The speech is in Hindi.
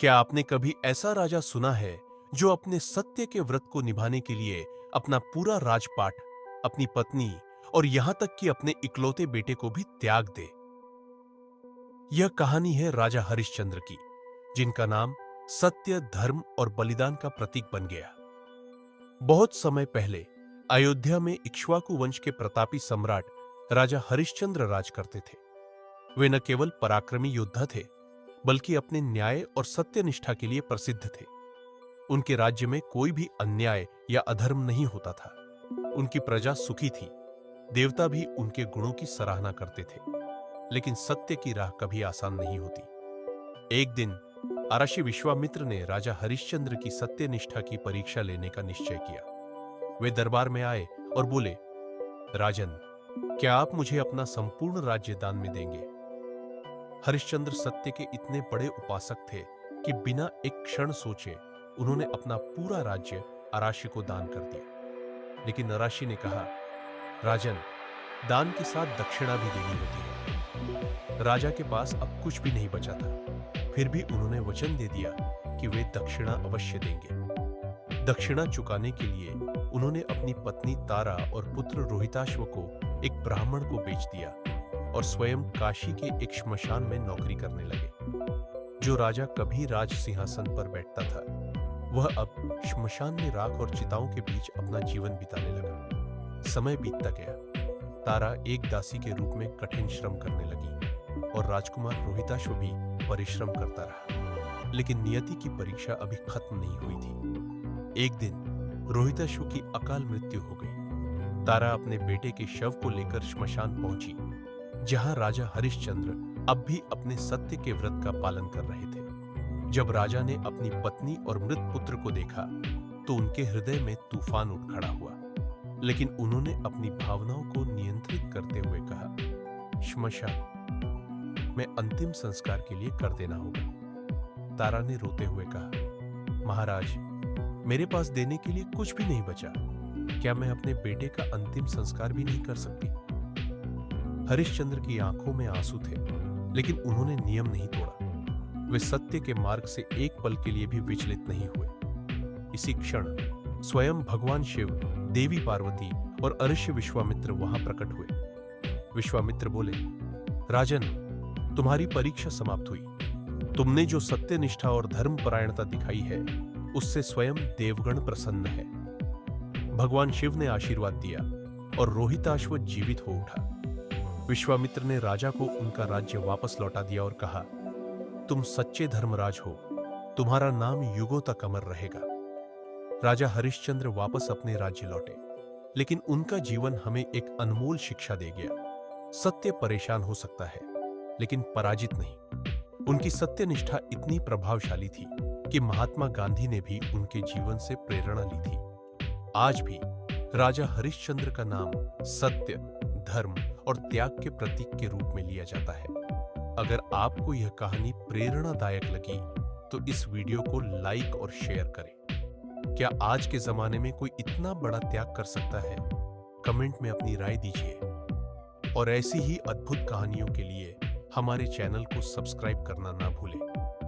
क्या आपने कभी ऐसा राजा सुना है जो अपने सत्य के व्रत को निभाने के लिए अपना पूरा राजपाट, अपनी पत्नी और यहां तक कि अपने इकलौते बेटे को भी त्याग दे? यह कहानी है राजा हरिश्चंद्र की, जिनका नाम सत्य, धर्म और बलिदान का प्रतीक बन गया। बहुत समय पहले अयोध्या में इक्ष्वाकु वंश के प्रतापी सम्राट राजा हरिश्चंद्र राज करते थे। वे न केवल पराक्रमी योद्धा थे, बल्कि अपने न्याय और सत्यनिष्ठा के लिए प्रसिद्ध थे। उनके राज्य में कोई भी अन्याय या अधर्म नहीं होता था। उनकी प्रजा सुखी थी, देवता भी उनके गुणों की सराहना करते थे। लेकिन सत्य की राह कभी आसान नहीं होती। एक दिन अराशी विश्वामित्र ने राजा हरिश्चंद्र की सत्यनिष्ठा की परीक्षा लेने का निश्चय किया। वे दरबार में आए और बोले, राजन, क्या आप मुझे अपना संपूर्ण राज्य दान में देंगे? हरिश्चंद्र सत्य के इतने बड़े उपासक थे कि बिना एक क्षण सोचे उन्होंने अपना पूरा राज्य अराशी को दान कर दिया। लेकिन अराशी ने कहा, राजन, दान के साथ दक्षिणा भी देनी होती है। राजा के पास अब कुछ भी नहीं बचा था, फिर भी उन्होंने वचन दे दिया कि वे दक्षिणा अवश्य देंगे। दक्षिणा चुकाने के लिए उन्होंने अपनी पत्नी तारा और पुत्र रोहिताश्व को एक ब्राह्मण को बेच दिया और स्वयं काशी के एक श्मशान में नौकरी करने लगे। जो राजा कभी राज सिंहासन पर बैठता था, वह अब श्मशान में राख और चिताओं के बीच अपना जीवन बिताने लगा। समय बीतता गया। तारा एक दासी के रूप में कठिन श्रम करने लगी और राजकुमार रोहिताश्व भी परिश्रम करता रहा। लेकिन नियति की परीक्षा अभी खत्म नहीं हुई थी। एक दिन रोहिताश्व की अकाल मृत्यु हो गई। तारा अपने बेटे के शव को लेकर श्मशान पहुंची, जहां राजा हरिश्चंद्र अब भी अपने सत्य के व्रत का पालन कर रहे थे। जब राजा ने अपनी पत्नी और मृत पुत्र को देखा तो उनके हृदय में तूफान उठ खड़ा हुआ। लेकिन उन्होंने अपनी भावनाओं को नियंत्रित करते हुए कहा, श्मशान में अंतिम संस्कार के लिए कर देना होगा। तारा ने रोते हुए कहा, महाराज, मेरे पास देने के लिए कुछ भी नहीं बचा। क्या मैं अपने बेटे का अंतिम संस्कार भी नहीं कर सकती? हरिश्चंद्र की आंखों में आंसू थे, लेकिन उन्होंने नियम नहीं तोड़ा। वे सत्य के मार्ग से एक पल के लिए भी विचलित नहीं हुए। इसी क्षण स्वयं भगवान शिव, देवी पार्वती और अर्ष्य विश्वामित्र वहां प्रकट हुए। विश्वामित्र बोले, राजन, तुम्हारी परीक्षा समाप्त हुई। तुमने जो सत्यनिष्ठा और धर्मपरायणता दिखाई है, उससे स्वयं देवगण प्रसन्न है। भगवान शिव ने आशीर्वाद दिया और रोहिताश्व जीवित हो उठा। विश्वामित्र ने राजा को उनका राज्य वापस लौटा दिया और कहा, तुम सच्चे धर्मराज हो, तुम्हारा नाम युगों तक अमर रहेगा। राजा हरिश्चंद्र वापस अपने राज्य लौटे, लेकिन उनका जीवन हमें एक अनमोल शिक्षा दे गया। सत्य परेशान हो सकता है, लेकिन पराजित नहीं। उनकी सत्यनिष्ठा इतनी प्रभावशाली थी कि महात्मा गांधी ने भी उनके जीवन से प्रेरणा ली थी। आज भी राजा हरिश्चंद्र का नाम सत्य, धर्म और त्याग के प्रतीक के रूप में लिया जाता है। अगर आपको यह कहानी प्रेरणादायक लगी तो इस वीडियो को लाइक और शेयर करें। क्या आज के जमाने में कोई इतना बड़ा त्याग कर सकता है? कमेंट में अपनी राय दीजिए और ऐसी ही अद्भुत कहानियों के लिए हमारे चैनल को सब्सक्राइब करना ना भूलें।